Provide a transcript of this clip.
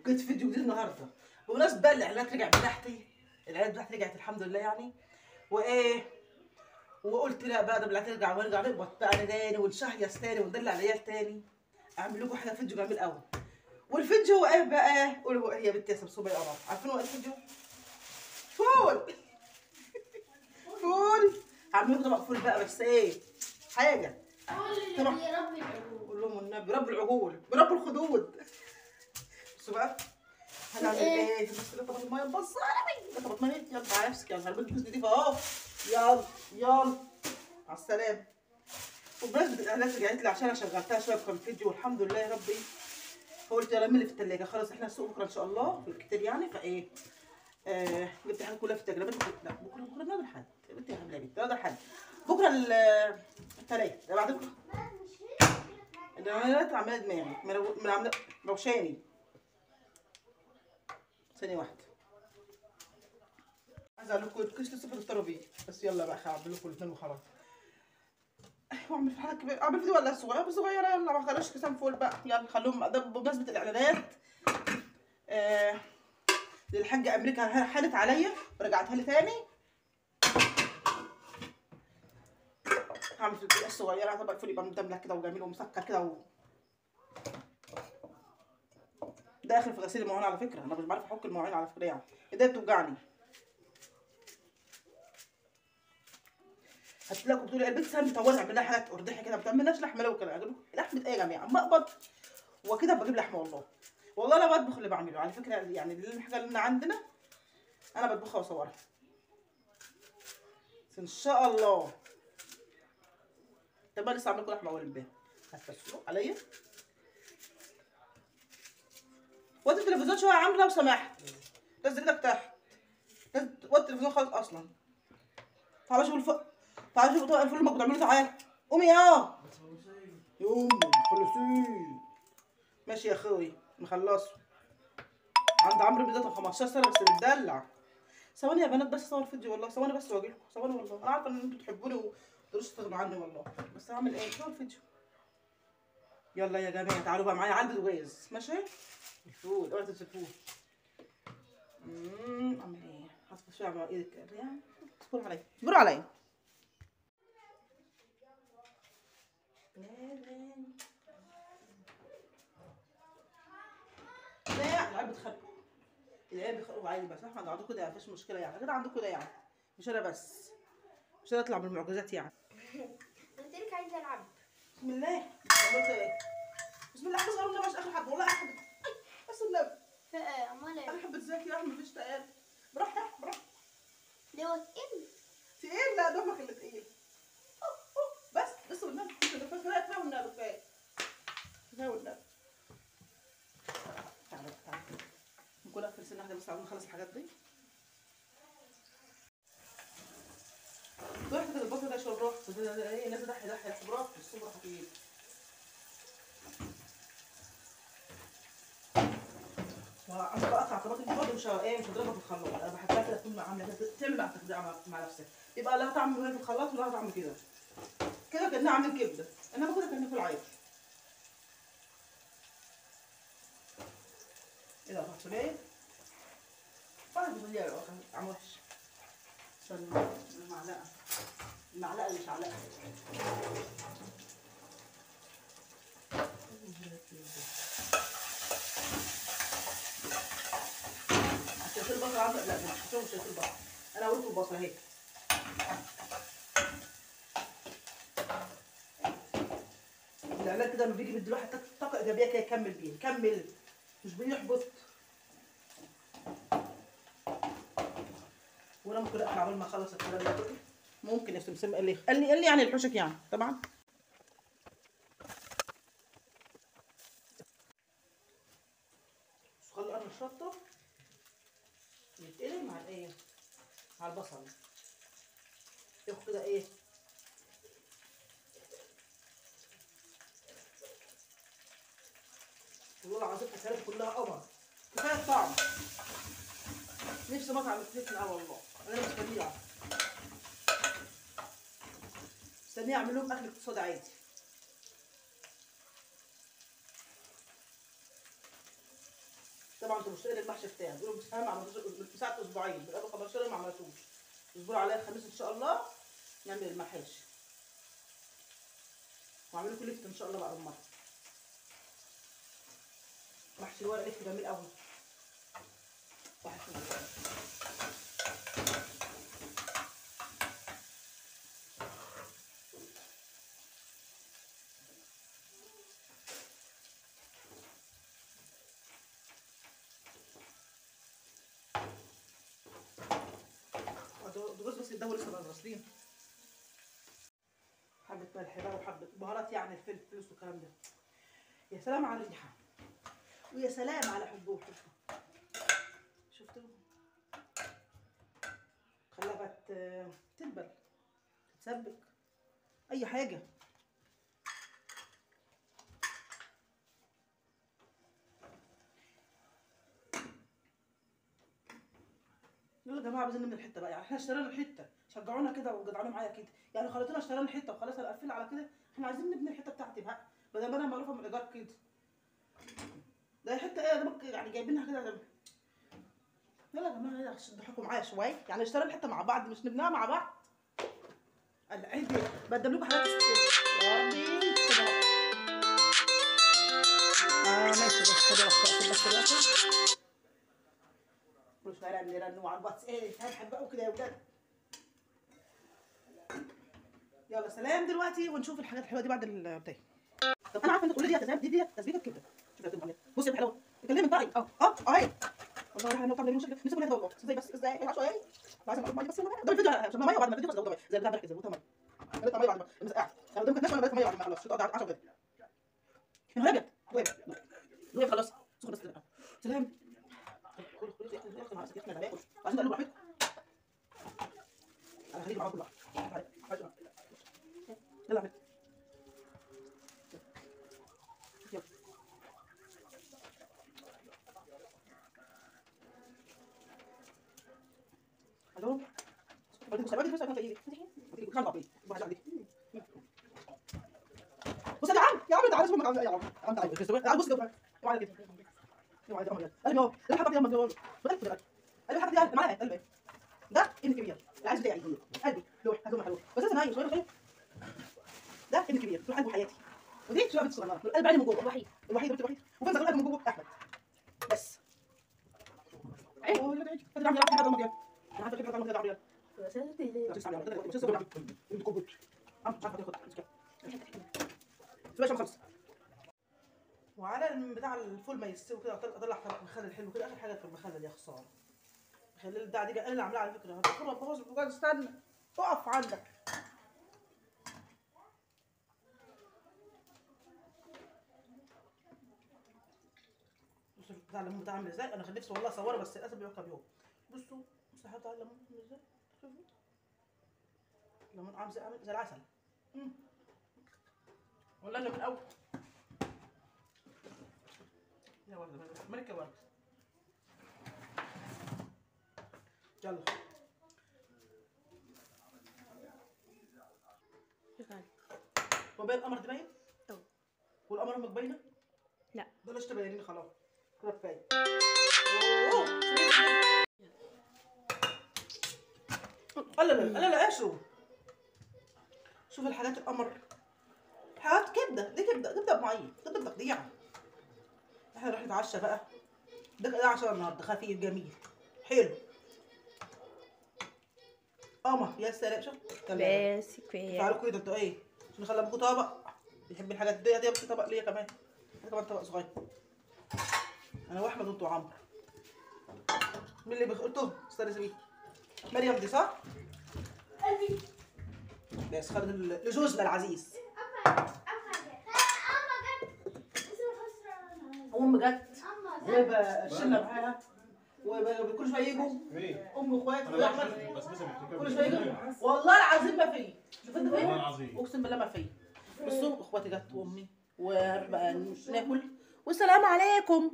جيت فيديو جديد النهارده. بمناسبه بقى الاعلانات بتاعتي رجعت الحمد لله يعني. وايه، وقلت لا بقى ده هترجع ونرجع نقبض بقى تاني ونشهيص تاني وندلع العيال تاني. اعمل لكم حاجه فيديو جميل قوي. والفيديو هو ايه بقى؟ قولوا هي بنت يا سمسومه يا قمر، عارفين هو ايه الفيديو؟ فول. فول. هعمل لكم طبق فول بقى، بس ايه حاجه طبعا برب العقول. قول لهم والنبي برب العقول برب الخدود. بصوا بقى هنعمل ايه؟ في طبق الميه بصاري طبق ميه. يلا على نفسك، يلا هربط الكوز نضيفه اهو. يلا يلا على السلامه. وبمناسبه الاعلانات رجعت لي عشان انا شغلتها شويه في الفيديو والحمد لله يا ربي. فقلت يا رمي لي في الثلاجه، خلاص احنا السوق بكره ان شاء الله بالكتير يعني. فايه جبت الحاجات كلها في الثلاجه. لا بكره نقدر حد قلت يا حبيبي نقدر حد بكره الثلاث بعد بكره. الاعلانات عماله دماغي من عامله روشاني. ثانيه واحده عايزه اقول لكم الكشك لسه بتفطروا بيه، بس يلا بقى هعمل لكم الاثنين وخلاص. واعمل في حاجه كبيره، اعمل فيديو ولا صغيره؟ صغيره يلا ما خلوش كسام فول بقى. يلا خلوهم ده بمناسبه الاعلانات. الحاجه امريكا حالت عليا ورجعتها لي تاني. هعمل في الدقيقه الصغيره طبق فول يبقى مدملك كده وجميل ومسكر كده ده اخر في غسيل المواعين على فكره. انا مش بعرف احك المواعين على فكره يعني، ايديا بتوجعني. هتلاقوا بتقولوا البنت سام مطوره اعمل لها حاجات ارداحي كده، ما بتعملناش لحمه لو كده. اجيب لحمه ايه يا جماعه؟ اما اقبض وكده بجيب لحمه والله. والله انا بطبخ اللي بعمله على فكره يعني. الحاجه اللي عندنا انا بطبخها واصورها، بس ان شاء الله. طب انا لسه عامل لكم لحمه اول امبارح. هتفسروا عليا وطي التلفزيون شويه يا عم لو سمحت. نزل ايدك تحت. وطي التلفزيون خالص اصلا. تعالوا شوفوا تعالوا شوفوا طبق الفول اللي بتعملوه. تعالى قومي يا امي خلصيه. ماشي يا اخوي مخلصه. عند عمرو بدايه 15 سنه بس متدلع. ثواني يا بنات بس اصور فيديو والله. ثواني بس واجي لكم. ثواني والله. انا عارفه ان انتوا تحبوني وتقدروش تستغنوا عني والله، بس هعمل ايه؟ صور فيديو. يلا يا جماعه تعالوا بقى معايا علبه الغاز. ماشي الفول اوعى تنسوا الفول. اعمل ايه؟ هصبر شويه على ايدك يعني. اصبروا عليا اصبروا عليا. لا العيال بتخانقوا. العيال بيخانقوا عادي، بس احنا عندكم كده مفيش مشكله يعني. كده عندكم كده يعني، مش انا بس. مش انا اطلع من المعجزات يعني. قلت لك عايزه العب. بسم الله. عملت ايه؟ بسم الله. احنا صغيرين مش اخر حد والله. احمد بس النبي. امال انا ايه؟ حبه زيك يا احمد مفيش تقال. براحتك براحتك. ليه هو تقل؟ تقيل؟ لا دمك اللي تقيل. بس والنبي كفايه والنبي كفايه والنبي. تعالى تعالى نكون اقفل سنه واحده بس عاوزين نخلص الحاجات دي. رحت كده البصل ده شرب رحت ايه لازم ضحي براحتك الصبح خفيف. وعم بقطع طماطم برضه مش هضربها في الخلاط. انا بحبها كده تكون عامله كده تعمل مع تخديع مع نفسها. يبقى لها طعم في الخلاط ولها طعم كده كده كانها عاملين كبده، انما كده كانها في العيش. ايه ده فاصوليا؟ ولا فاصوليا عم وحش. عشان المعلقه مش علقه. شايفين البصل عندك؟ لا مش شايفين البصل. انا قلت البصل اهي. الاعلان كده لما بيجي بيدي الواحد طاقه ايجابيه كده يكمل بيها يكمل، مش بيحبط. وانا ممكن اقفل عبال ما اخلص الكلام ده كله. ممكن يا سمسم قال لي يعني الحوشك يعني طبعا. بس خلي قرن الشطه يتقلب مع الايه؟ مع البصل. ياخد كده ايه؟ والله العظيم اكلات كلها قمر. كفايه الطعم. نفسي مطعم الفلفل قوي والله. انا مستنيه اعمل لهم اكل اقتصادي عادي. طبعا انتوا مشترين المحشي بتاعي بيقولوا بس ما عملتوش من ساعه اسبوعين بقالوا 15 يوم ما عملتوش. اصبروا عليا الخميس ان شاء الله نعمل المحاشي واعمل لكم لفت ان شاء الله بقى المره. محشي الورق لفت جميل قوي. واحد دول بس يدور لسه غاسلين. حبه ملح بقى وحبه بهارات يعني الفلفل والكلام ده. يا سلام على الريحه ويا سلام على حبوب. شفتوا خلاها بقى تنبل تتسبك اي حاجه. يلا يا جماعه عايزين نعمل الحته بقى، يعني احنا اشترينا الحته شجعونا كده وجدعانوا معايا كده، يعني خليتونا اشترينا الحته وخلاص انا قفلها على كده. احنا عايزين نبني الحته بتاعتي بقى بدل ما انا معروفه من الايجار كده. ده حته ايه ده يعني جايبينها كده ده. يلا يا جماعه يلا ضحكوا معايا شويه، يعني اشترينا الحته مع بعض مش نبنيها مع بعض. العيد بقدم لكم حاجات يا ربي كده. ماشي بس كده بس دلوقتي كل شويه نرن على الواتس ايه هنحب بقى وكده يا ولاد. يلا سلام دلوقتي ونشوف الحاجات الحلوه دي بعد البتاع. طب انا عارفه ان كل دي تسبيح دي تسبيحه كده. شوف يا بنت بصي يا حلوه اتكلمي طيب اهي والله راح نقطع من المشكله نسيب لها والله ازاي بس ازاي العب شويه عايزه اقول ميه بس ده الفيديو عشان ميه بعد ما الفيديو خلص زي بتاع بركز زودتها ميه خليتها ميه بعد ما مسقعه انا قدامك الناس ولا ميه بعد ما خلاص شو تقعد 10 دقايق انهجت وين خلاص سخن بس سلام عايزين نقلب براحتكم انا هخليك معاكم كلها يلا يا الو بدك تسوي فلوس ولا ايه؟ بدك تخلع بيه واحد عندي بص يا عم يا عم تعال اسمع يا عم تعال تعال بص كده وعلى كده وعلى كده قلبي اهو لا حبك يا ما تقول بدك تقول قلبي حبك يا معايا قلبي ده ابن كبير العايز بتاعي قلبي لوح هاتوا حلو بس لازم هاي شويه خير ده ابن كبير روح قلبه حياتي ودي شويه بنت صغيره القلب عيني من جوه الوحيد الوحيد الوحيد وفين صغير القلب من جوه احمد بس ايوه ولا تعيش فاضل عندي هذا المريض انا عارفه كده المريض عريان يا ساتر لا تسمع يا مش تسمع انت كوبت عم مش عارفه تاخد خلص وعلى بتاع الفول ما يستوي كده اطلع مخلل حلو كده اخر حاجه في المخلل يا خساره. خلي البتاع دي انا اللي عاملاها على فكره هتخرب بوظ البوجاز استنى اقف عندك. بصوا بتاع الليمون بتاع عامل ازاي انا كان نفسي والله اصوره بس للاسف بيوقف يوم. بصوا حاطه على الليمون ازاي شوفوا الليمون عامل زي العسل. والله اللي من الاول يا ورده ملكه ورده. يلا هو باين القمر تبين؟ والقمر امك باينه؟ لا بلاش تبينيني خلاص كده كفايه. لا ايش شوف الحاجات القمر حاجات كبده دي كبده بمعين كبده بتقطيع. احنا نروح نتعشى بقى ده عشاء النهارده خفيف جميل حلو قمر يا سلام شوف بس كفايه تعالوا كده انتوا ايه عشان نخلي ابوكوا طبق بيحب الحاجات دي بس طبق ليا كمان انا كمان طبق صغير انا واحمد وانتوا عمرو. مين اللي قلتهم استنى سمير مريم دي صح؟ بس خالد لجوزنا العزيز ام جت وشلنا معاها وكل شويه يجوا ام واخواتي واحمد كل شويه يجوا والله العظيم ما في شوف انت فين اقسم بالله ما في. بصوا اخواتي جت وامي وبقى ناكل والسلام عليكم.